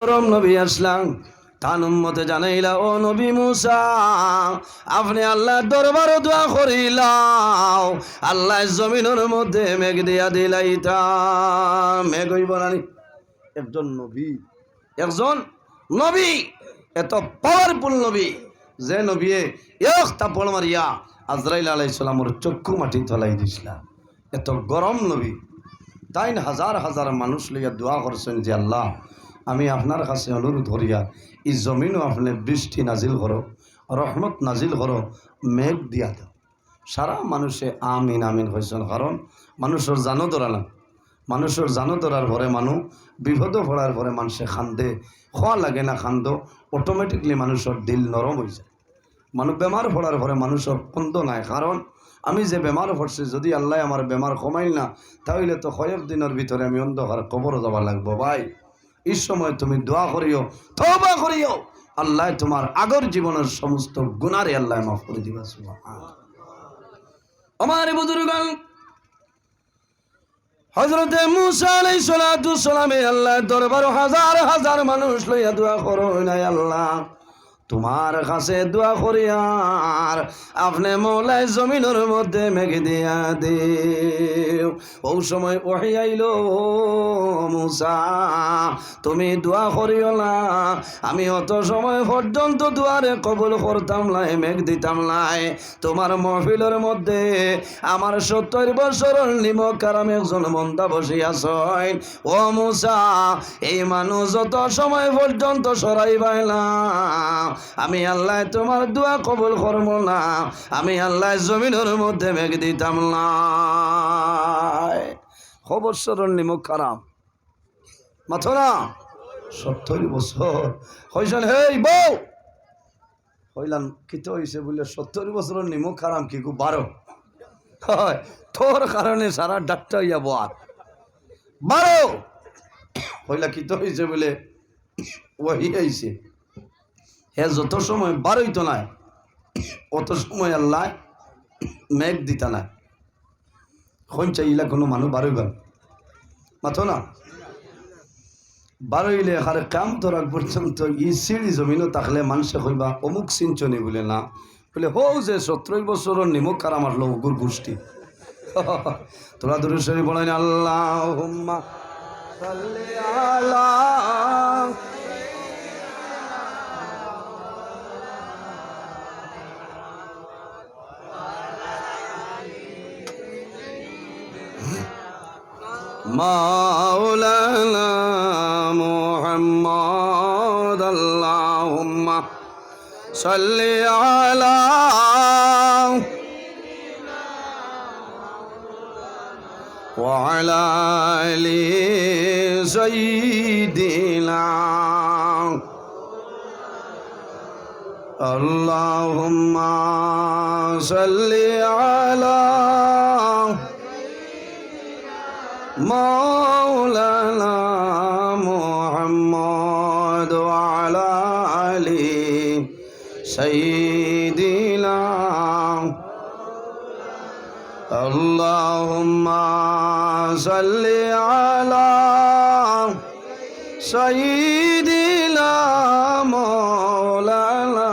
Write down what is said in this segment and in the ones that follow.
পরম নবী আসলাম তান উম্মতে জানাইলা ও নবী মুসা আপনি আল্লাহর দরবারে দোয়া করিলাও আল্লাহ জমিনের মধ্যে মেঘ দিয়া দিলাইতা মেঘ হইব না একজন নবী এত পাওয়ারফুল নবী যে নবী এক তাপড় মারিয়া আজরাইল আলাইহিস সালামের চক্ষু মাটি তলাই দিছিলা এত গরম নবী তাই হাজার হাজার মানুষ লইয়া দোয়া করছেন যে আল্লাহ আমি আপনার কাছে অনুরোধ করিয়া এই জমিনও আপনি বৃষ্টি নাজিল করো রহমত নাজিল করো মেঘ দিয়া দাও সারা মানুষে আমিন আমিন হয়েছেন কারণ মানুষের জানো ধরা না মানুষের জানো ধরার পরে মানুষ বিপদ পড়ার পরে মানুষে খান্দে খোয়া লাগে না খান্দ অটোমেটিকলি মানুষের দিল নরম হয়ে যায় মানুষ বেমার পড়ার পরে মানুষের কন্দ নাই কারণ আমি যে বেমার পড়ছি যদি আল্লাহ আমার বেমার কমাইল না তাহলে তো কয়েক দিনের ভিতরে আমি অন্ধকার কবরও যাওয়া লাগবো ভাই এই সময় তুমি দোয়া করিও তওবা করিও আল্লাহ তোমার আগর জীবনের সমস্ত গুনারে আল্লাহ মাফ করে দিবা সুবহানাল্লাহ। আমার বুজুর্গগণ হযরত মুসা আলাইহিস সালাতু সালামে আল্লাহর দরবারে হাজার হাজার মানুষ লইয়া দোয়া করো নাই আল্লাহ তোমার কাছে দোয়া করি আর আপনি মৌলাই জমিনের মধ্যে মেঘ দিয়া দেও ও সময় ওহী আইল মুসা তুমি দোয়া করিও না আমি অত সময় পর্যন্ত দুয়ারে কবুল করতাম নাই মেঘ দিতাম নাই তোমার মহফিলের মধ্যে আমার 70 বছরের নিমক কারাম একজন মন্দা বসিয়াছেন ও মুসা এই মানুষ যত সময় পর্যন্ত সরাইবাই না আমি আল্লাহ তোমার দোয়া কবুল করব না আমি আল্লাহ জমিনের মধ্যে মেঘ দিতাম না খবর সরণ নিমুখ খারাপ মাথো না 70 বছর হইছেন হেই বউ হইলাম কিতো হইছে বলে 70 বছরের নিমুখ খারাপ কি গো 12 হয় তোর কারণে সারা ডাক্তার ইয়া বাদ 12 হইলা কিতো হইছে বলে ওহি আইছে হে যত সময় বার হইতো না অত সময় আল্লাহ মেঘ দিতা না কোন চাইলা কোনো মানুষ বার হইবেন মাথো না বার হইলে হারে কাম তোরাক পর্যন্ত ই সিঁড়ি জমিনও থাকলে মানুষে কইবা অমুক সিঞ্চনি বলে না বলে হো যে 70 বছরের নিমক কারাম আসলো গুর গোষ্ঠী তোরা দুরূদ শরীফ বলেন আল্লাহুম্মা সাল্লি আলা মাওলানা মুহাম্মদ আল্লাহুম্মা সাল্লি আলা ওয়া আলা আলি সাইয়্যিদিনা আল্লাহুম্মা সাল্লি আলা মাওলানা মুহাম্মদ ওয়া আলা আলি সাইয়্যিদিনা আল্লাহুম্মা সাল্লি আলা সাইয়্যিদিনা মাওলানা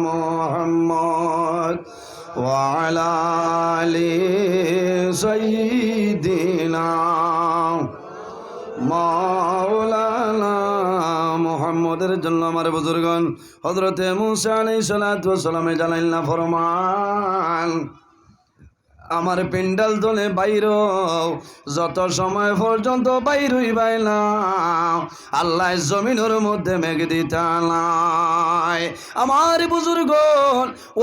মুহাম্মদ ওয়া আলা আলি সাইয়্যিদিনা মাওলানা মুহাম্মদের জন্য আমার বুজুর্গগণ হযরত মুসা আলাইহিস সালাতু ওয়াস সালামে জানাইলেন ফরমান আমার পিন্ডাল দলে বাইর যত সময় পর্যন্ত বাইর হইবাই না আল্লাহ জমিনের মধ্যে মেঘ দিতা নাই আমার বুজুর্গ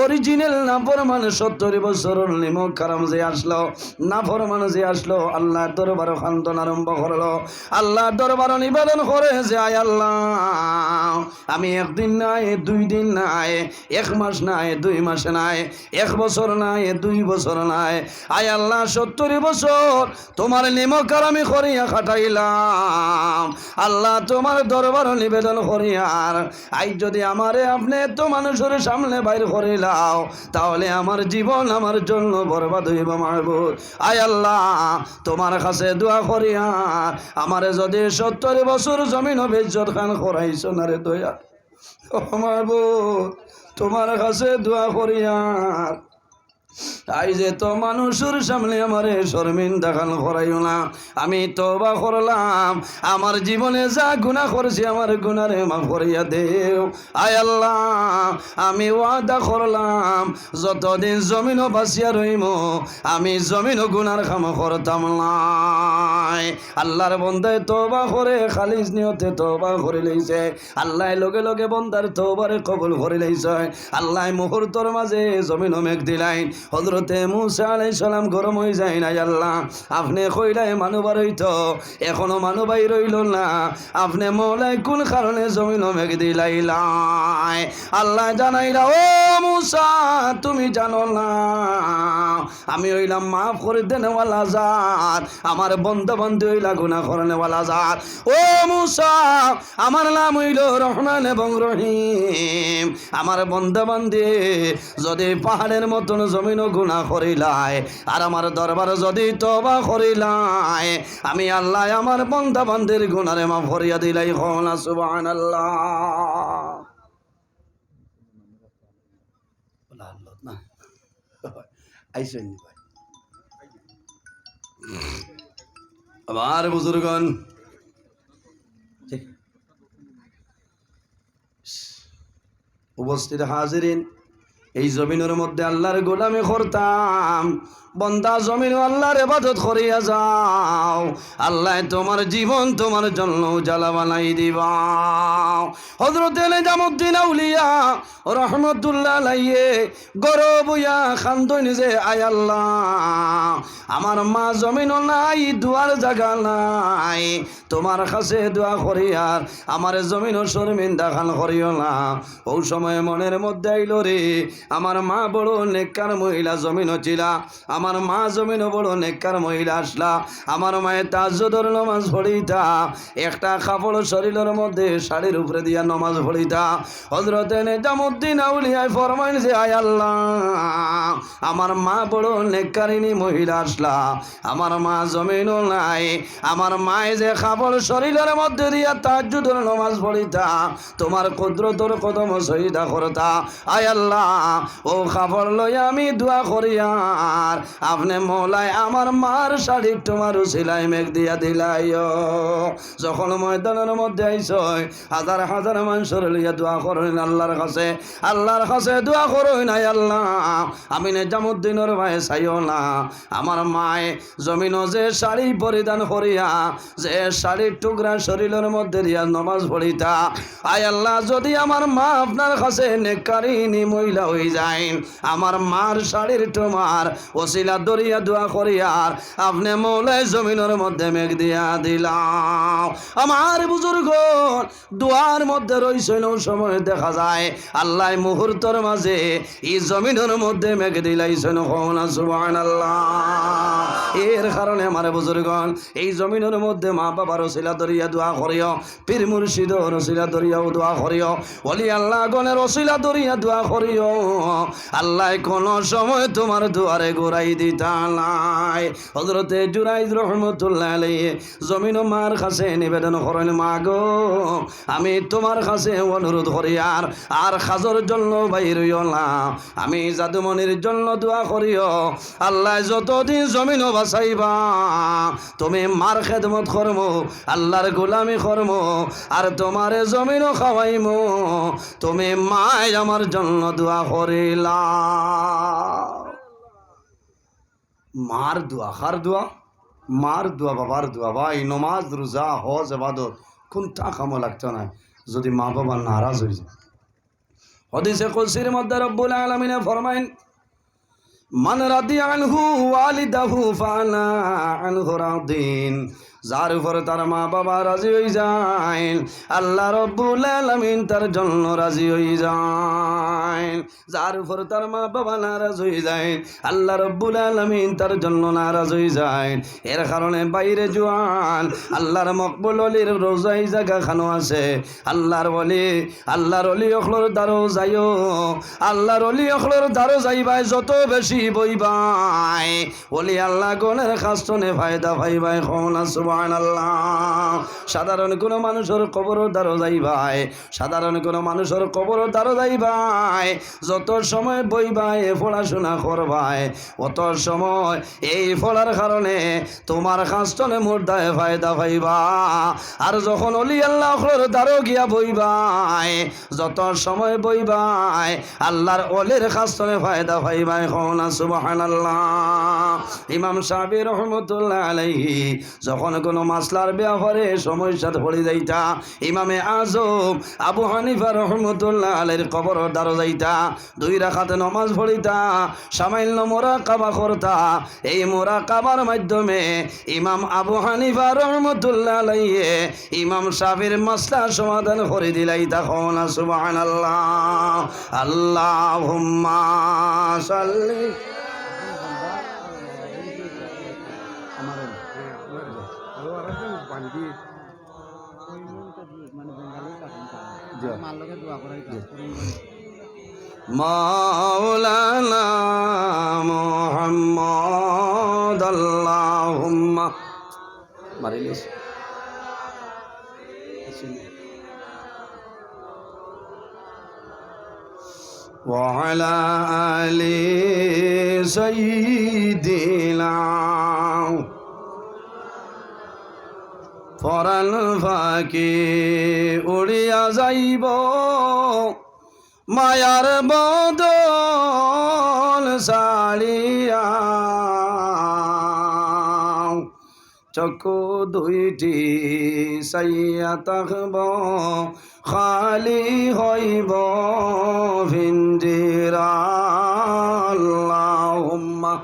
অরিজিনাল না ফরমান 70 বছরের নিমক কারাম যে আসলো না ফরমান যে আসলো আল্লাহ দরবার খান্তন আরম্ভ করলো আল্লাহ দরবার নিবেদন করে যে আয় আল্লাহ আমি একদিন নাই 2 দিন নাই 1 মাস নাই 2 মাস নাই 1 বছর নাই 2 বছর নাই যায়। আয় আল্লাহ 70 বছর তোমার নিমকার আমি করিয়া খাটাইলাম। আল্লাহ তোমার দরবার নিবেদন করিয়ার আই যদি আমারে আপনি এত মানুষের সামনে বাইর করে লাও, তাহলে আমার জীবন আমার জন্য বরবাদ হইব মাহবুব। আয় আল্লাহ তোমার কাছে দোয়া করিয়ার আমারে যদি 70 বছর জমিন বেজ্জত খান করাইছো না রে দয়া ও মাহবুব, তোমার কাছে দোয়া করিয়ার তাই যে তো মানুষের সামনে আমারে শর্মিন্দা খান করাইও না। আমি তওবা করলাম, আমার জীবনে যা গুনাহ করছি আমার গুনারে মাফ করিয়া দেও। আয় আল্লাহ আমি ওয়াদা করলাম যতদিন জমিনও বাঁচিয়া রইম আমি জমিনও গুনার কাম করতাম না। আল্লাহর বন্দায় তওবা করে খালিস নিয়তে তওবা করে লইছে। আল্লাহ লগে লগে বন্দার তওবারে কবুল করে লইছে। আল্লাহ মুহূর্তর মাঝে জমিনও মেঘ দিলাইন। হযরতে মূসা আলাইহিস সালাম গরম হয়ে যায় না। আল্লাহ আপনি কইলাই মানুবার হইতো, এখনো মানুবাই রইল না, আপনি মৌলাই কোন কারণে জমিন মেঘ দিলাইলাই? আল্লাহ জানাইলা ও মূসা তুমি জানো না আমি হইলাম মাফ করে দেনেওয়ালা জাত, আমার বন্ধু বন্ধু হইলা গুনাহ করনেওয়ালা জাত। ও মূসা আমার নাম হইল রহমান এবং রহিম। আমার বন্ধু বান্ধে যদি পাহাড়ের মতন জমিন গুনাহ করিলাই আর আমার দরবার যদি তওবা করিলাই, আমি আল্লাহ আমার বান্দা বান্দির গুনারে মাফ করিয়া দিলাই। হনা সুবহানাল্লাহ। না আইসেন আবার বুজুর্গণ উপস্থিত হাজিরিন, এই জমিনের মধ্যে আল্লাহর গোলামি করতাম। বন্দা জমিন আল্লাহর ইবাদত করিয়া যাও, আল্লাহ তোমার জীবন তোমার জন্য জ্বালা বানাই দিবা। হযরত নিজামউদ্দিন আউলিয়া রহমতুল্লাহ আলাইহি গরব হইয়া খান্দন যে আয় আল্লাহ আমার মা জমিন নাই, দুয়ার জায়গা নাই, তোমার কাছে দোয়া করিয়ার আমার জমিন শর্মিন্দা খান করিও না। ওই সময় মনের মধ্যে আইল রে আমার মা বড় নেককার মহিলা জমিন ছিলা, আমার মা জমিন বড় নেককার মহিলা আসলা। আমার মায়ের তাহাজ্জুদের নামাজ পড়িতা, একটা কাপড় শরীরের মধ্যে শাড়ির উপরে দিয়া নামাজ পড়িতা। হযরত নিজামউদ্দিন আউলিয়া ফরমাইন যে আয় আল্লাহ আমার মা বড় নেককারিনী মহিলা আসলা, আমার মা জমিন নাই, আমার মায়ে যে কাপড় শরীরের মধ্যে দিয়া তাহাজ্জুদের নামাজ পড়িতা, তোমার কুদরতের কদম সজদা করতা। আয় আল্লাহ ও কাপড় লইয়া আমি দোয়া করিয়ার আপনি মৌলাই আমার মার শাড়ি তোমার উসিলাই মেঘ দিয়া দিলাই। যখন ময়দানের মধ্যে আইস হাজার হাজার মানুষের লইয়া দোয়া করেন আল্লাহর কাছে, আল্লাহর কাছে দোয়া করুন আয় আল্লাহ আমি নিজামউদ্দিনের ভাই চাইও না আমার মায়ে জমিন যে শাড়ি পরিধান করিয়া যে শাড়ির টুকরা শরীরের মধ্যে দিয়া নামাজ পড়িতা, আয় আল্লাহ যদি আমার মা আপনার কাছে নেককারিনী মহিলা হয়ে যায়, আমার মার শাড়ির তোমার ওসিলা দরিয়া দোয়া করিয়ার আপনি মৌলাই জমিনের মধ্যে মেঘ দিয়া দিলাম। আমার বুজুর্গ দোয়ার মধ্যে রইছিল সময় দেখা যায় আল্লাহ মুহূর্তের মাঝে এই জমিনের মধ্যে মেঘ দিলাইছেন। সুবহানাল্লাহ। এর কারণে আমার বুজুর্গণ এই জমিনের মধ্যে মা বাবার ওসিলা দরিয়া দোয়া করিও, পীর মুর্শিদের ওসিলা দরিয়াও দোয়া করিও, ওলি আল্লাহ গণের ওসিলা দরিয়া দোয়া করিও। আল্লাহ কোন সময় তোমার দুয়ারে গোড়াই দিতা নাই। হযরতে জুরাইজ রহমতুল্লাহ আলাইহি জমিন মার কাছে নিবেদন করেন, মা গো আমি তোমার কাছে অনুরোধ করি আর খাজর জন্য বাইর হইও না, আমি জাদুমনির জন্য দোয়া করিও। আল্লাহ যতদিন জমিন বাঁচাইবা তুমি মার খেদমত করমো, আল্লাহর গোলামি করমো, আর তোমার জমিনও খাওয়াইমো, তুমি মাই আমার জন্য দোয়া করিলা। মার দোয়া, কার দোয়া? মার দোয়া, বাবার দোয়া। ভাই নমাজ রোজা হজ ইবাদত কোনটা কামো লাগতো না যদি মা বাবা নারাজ হয়ে যায়। হাদিসে কুদসির মধ্যে রব্বুল আলামিন ফরমাইন, মান রাদিয়া আনহু ওয়ালিদাহু ফানা আনহু রাদিন। যার উপরে তার মা বাবা রাজি হয়ে যায় আল্লাহ রব্বুল আলামিন তার জন্য রাজি হয়ে যায়। যার উপরে তার মা বাবা নারাজ হয়ে যায় আল্লাহ রব্বুল আলামিন তার জন্য নারাজ হয়ে যায়। এর কারণে বাইরে জোয়ান আল্লাহর মকবুল ওলির রোজাই জায়গা খানো আছে। আল্লাহর অলি অখলর দ্বারো যাইও, আল্লাহর অলি অখলর দ্বারো যাইবাই যত বেশি বইবাই ওলি আল্লাহ গণের কাস্তনে ফায়দা পাইবাই। কোনা সুবহানাল্লাহ। সাধারণ কোনো মানুষের কবরের দ্বারো যাইবাই, সাধারণ কোনো মানুষের কবরের দ্বারো যাইবাই যত সময় বইবাই পড়াশোনা করবাই অত সময় এই পড়ার কারণে তোমার কাস্তনে মুর্দায় ফায়দা পাইবা। আর যখন অলি আল্লাহর দ্বারো গিয়া বইবাই যত সময় বইবাই আল্লাহর অলির কাস্তনে ফায়দা পাইবাই। কোনা সুবহানাল্লাহ। ইমাম সাহাবী রহমতুল্লাহ আলাইহি যখন কোনো মাসলার ব্যাপারে সমস্যাতে পড়ে যাইতা ইমামে আজম আবু হানিফা রহমতুল্লাহ আলাইহির কবরের দ্বারো যাইতা, 2 রাকাতে নামাজ পড়িতা, সামান্য মুরাকাবা করতা। এই মুরাকাবার মাধ্যমে ইমাম আবু হানিফা রহমতুল্লাহ আলাইহি ইমাম সাহাবীর মাসলার সমাধান করে দিলাইতা। কোনা সুবহানাল্লাহ। আল্লাহুম্মা সাল্লি মাওলানা মুহাম্মদ আল্লাহুম্মা মারিলিস ওয়া আলা আলি সাইয়্যিদিনা পরাণ ফাঁকি উড়িয়া যাইব মায়ার বদল সারিয়া। চক্ষু 2টি সাইয়া থাকব খালি হইব ভিন্ডিরা। আল্লাহুম্মা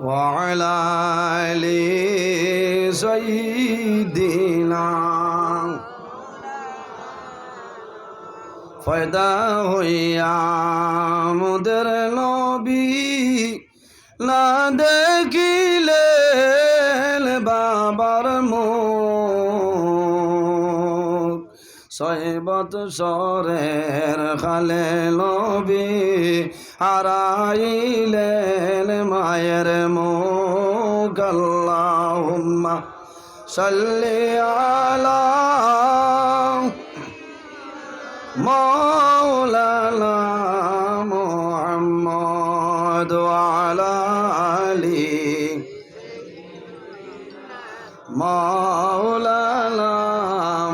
وعلى آل سيدنا ফয়দা হইয়া মোদের নবী না দেখিলে বাবার মুখ, 6 বৎসরের খালে নবী হারাইলেন মায়ের মুখ। আল্লাহুম্মা সাল্লি আলা মাওলানা মুহাম্মদ ওয়া আলা আলি মাওলানা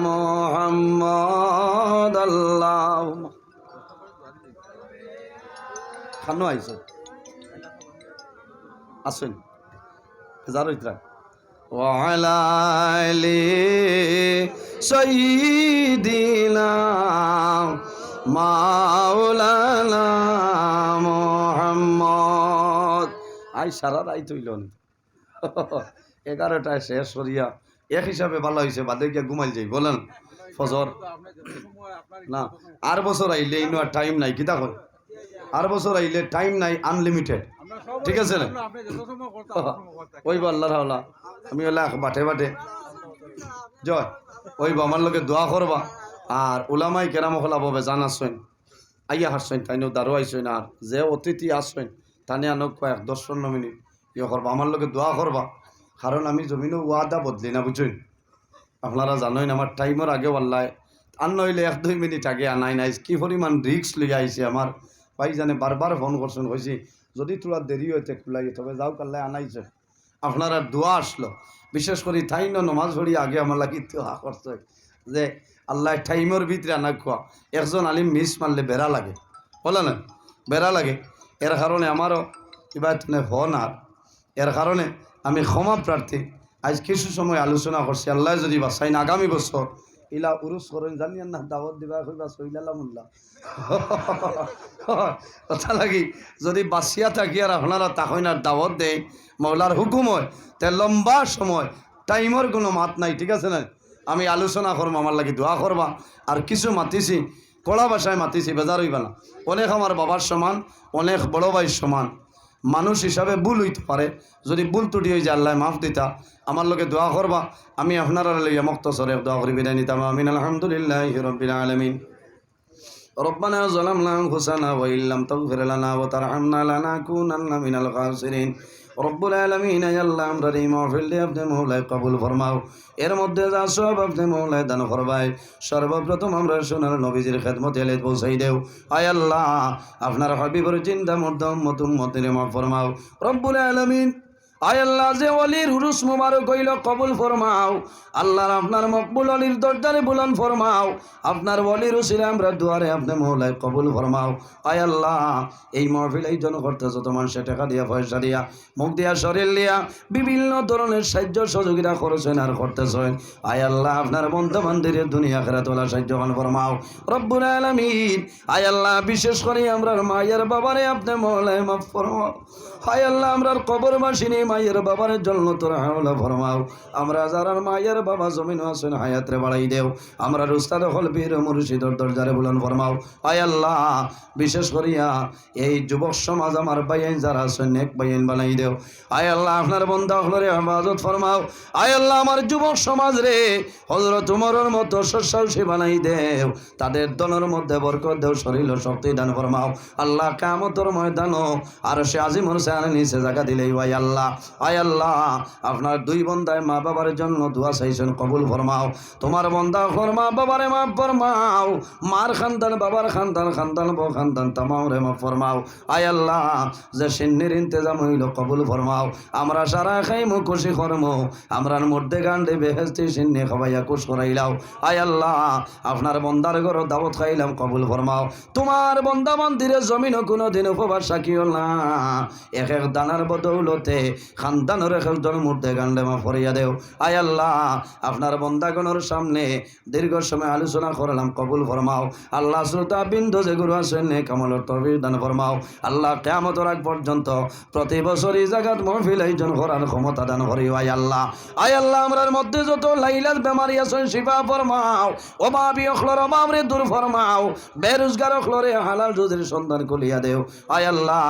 মুহাম্মদ। আল্লাহুম্মা খানো আইছো আসেন যারো ইতরা ওয়া আলা আলি সাইয়্যিদিনা মাওলানা মুহাম্মদ। আই সারা রাই তৈলন 11টায় শেষ করিয়া এক হিসাবে ভালো হয়েছে, বাদে গিয়া ঘুমাইল যাই বলেন ফজর না। আর বছর আইলে ইনো আর টাইম নাই, কিতা কর আর বছর আইলে টাইম নাই, আনলিমিটেড, ঠিক আছে না? ওই আল্লাহর হাওলা আমি হলে বাটে বাটে জয় ওই আমার লোকে দোয়া করবা। আর উলামাই কেরাম হলা ববে জানাছেন আইয়া হাসছেন তাইনও দাঁড়ো আইসেন। আর যে অতিথি আসছেন তানে আনক কয়েক 10-15 মিনিট ইয়ে করবা, আমার লোকে দোয়া করবা। কারণ আমি জমিনও ওয়াদা বদলি না, বুঝছেন? আপনারা জানেন আমার টাইমের আগে আল্লাহ আর নইলে 1-2 মিনিট আগে আনাই নাই। কি পরিমাণ রিক্স লইয়া আইছে আমার ভাই জানে, বারবার ফোন করছেন, হয়েছি যদি তোরা দেরি হইতে খুলাই তবে যাও কাল্লাই আনাইছে। আপনারা দোয়া আসলো, বিশেষ করে তাই নমাজ পড়ি আগে আমার লাগি দোয়া করছে যে আল্লাহ টাইমের ভিতরে আনা খোয়া। একজন আলিম মিস মারলে বেড়া লাগে, বলে না বেড়া লাগে। এর কারণে আমারও এবার হন আর এর কারণে আমি ক্ষমা প্রার্থী। আজ কিছু সময় আলোচনা করছি, আল্লাহ যদি বাসাইন আগামী বছর ইলা উরুস করেন জানিয়েন না দাওয়াত দিবা কইবা সইলালা মুল্লা কথা লাগি যদি বাসিয়া থাকি আর আপনারা তাহইনার দাওয়াত দেয় মৌলার হুকুম হয় তে লম্বা সময় টাইমের কোনো মাত নাই ঠিক আছে না আমি আলোচনা করবো আমার লাগি দোয়া করবা আর কিছু মাতিছি কড়া ভাষায় মাতিছি বেজার হইবা না অনেক আমার বাবার সমান অনেক বড় ভাইয়ের সমান মানুষ হিসাবে ভুল হইতে পারে যদি ভুল ত্রুটি হয়ে যায় আল্লাহ মাফ দিতা আমার লোকে দোয়া করবা আমি আপনারা লইয়া মুক্তসরে দোয়া করি বিদায় নিতাম আমিন আলহামদুলিল্লাহি রাব্বিল আলামিন ربنا ظلمنا أنفسنا وإن لم تغفر لنا وترحمنا لنكونن من الخاسرين রব্বুল আলামিন আল্লাহ আমরা এই মাহফিলটি আপনি মওলায় কবুল ফরমাও এর মধ্যে যা সব আপনি মওলায় দান ফরমায় সর্বপ্রথম আমরা সোনার নবীজির খেদমতে এলে পৌঁছাই দেও আয় আল্লাহ আপনার হাবিবের চিন্তা মধ্যে উম্মত উম্মতের মাফ ফরমাও রব্বুল আলামিন আয় আল্লাহ যে ওলির উরুস মুবারক হইল কবুল ফরমাও আল্লাহ আপনার মকবুল অলির দরজারে বুলন ফরমাও আপনার ওলির উসিলে আমরা দুয়ারে আপনি মওলায় কবুল ফরমাও আয় আল্লাহ এই মাহফিল এই জন করতে যত মানুষে টাকা দিয়া পয়সা দিয়া মুখ দিয়া শরীর দিয়া বিভিন্ন ধরনের সাহায্য সহযোগিতা করছেন আর করতেছেন আয় আল্লাহ আপনার বন্ধু বান্ধবের দুনিয়া আখিরাত ওয়ালা সাহায্য ফরমাও রব্বুল আলামিন আয় আল্লাহ বিশেষ করে আমরার মায়ের বাবারে আপনি মওলায় মাফ ফরমাও আয় আল্লাহ আমরার কবরবাসিনী মায়ের বাবার জন্য তোর হাওলা ফরমাও আমরা যারা মায়ের বাবা জমিন আছেন হায়াতরে বাড়াই দেও আমরা উস্তাদ হল বীর মুর্শিদর দরজারে বুলন ফরমাও আয় আল্লাহ বিশেষ করিয়া এই যুবক সমাজ আমার ভাইয়ান যারা আছেন নেক ভাইয়ান বানাই দেও আয় আল্লাহ আপনার বন্ধা হলরে হেফাজত ফরমাও আয় আল্লাহ আমার যুবক সমাজ রে হযরত উমরের মতো সসাহসী বানাই দেও তাদের দলের মধ্যে বরকত দেও শরীর ও শক্তি দান ফরমাও আল্লাহ কিয়ামতের ময়দানও আর সে আজিমুর সানে নিচে জায়গা দিলেই ভাই আল্লাহ আয় আল্লাহ আপনার দুই বন্দায় মা বাবার জন্য দোয়া চাইছেন কবুল ফরমাও তোমার বন্দা ফরমা বাবারে মাফ ফরমাও মার খানদান বাবার খানদান খানদান বউ খানদান তামাম রে মাফ ফরমাও আয় আল্লাহ যে সিন্নির ইন্তজাম হইল কবুল ফরমাও আমরা সারা খাইমু খুশি করমু আমরার মধ্যে গান্ডে বেহেস্তি সিন্নি খাবাইয়া খুশ করাইলাও আয় আল্লাহ আপনার বন্দার ঘর দাওয়াত খাইলাম কবুল ফরমাও তোমার বন্দা মন্দিরে জমিনও কোনো দিন উপবাস সাকিও না এক এক দানার বদৌলতে খানদানের এক একজন মধ্যে গান্ডে মা ফরিয়া দেও আয় আল্লাহ আপনার বন্দাগণের সামনে দীর্ঘ সময় আলোচনা করলাম কবুল ফরমাও আল্লাহ শ্রোতা বিন্দু যেগুলো আছেন কামলের তরবির দান ফরমাও আল্লাহ কিয়ামতের আগ পর্যন্ত প্রতি বছর এই জায়গাত মাহফিল আয়োজন করার ক্ষমতা দান করি আয় আল্লাহ আমরার মধ্যে যত লাইলাত বেমারি আছেন শিফা ফরমাও অভাবী অখলর অভাবরে দূর ফরমাও বেরোজগার অখলরে হালাল রুজির সন্ধান করিয়া দেও আয় আল্লাহ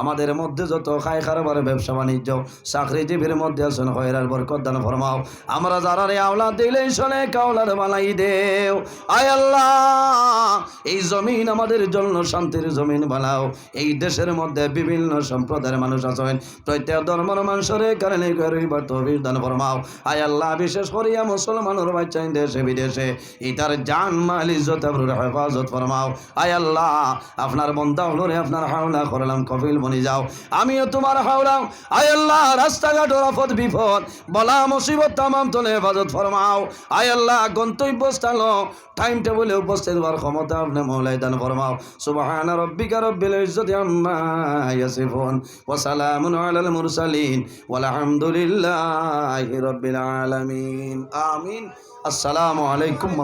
আমাদের মধ্যে যত খায় কারবার ব্যবসা বাণিজ্য চাকরিজীবীর মধ্যে আছেন খয়রার বরকত দান ফরমাও আমরা যারা রে আওলাদ দিলে শোনে কাওলাদ বানাই দেও আয় আল্লাহ এই জমিন আমাদের জন্য শান্তির জমিন বানাও এই দেশের মধ্যে বিভিন্ন সম্প্রদায়ের মানুষ আছেন প্রত্যেক ধর্মের মানুষের কারণে গরিবার তৌফিক দান ফরমাও আয় আল্লাহ বিশেষ করিয়া মুসলমানের বাচ্চা দেশে বিদেশে ইতার জান মাল ইজ্জত আবরুর হেফাজত ফরমাও আয় আল্লাহ আপনার বন্দা হলরে আপনার হাওলা করলাম কফিল বনি যাও আমিও তোমার হাওলা আয় আল্লাহ রাস্তাঘাট রাফত বিপদ বলা মুসিবত তামাম তোলে হেফাজত ফরমাও আয় আল্লাহ গন্তব্যস্থল টাইম টেবিলে উপস্থিত হওয়ার ক্ষমতা আপনি মওলাই দান ফরমাও সুবহান রাব্বিকা রব্বিল ইজ্জতি আম্মা ইয়াসিফুন ওয়া সালামুন আলাল মুরসালিন ওয়াল হামদুলিল্লাহি রাব্বিল আলামিন আমিন আসসালামু আলাইকুম।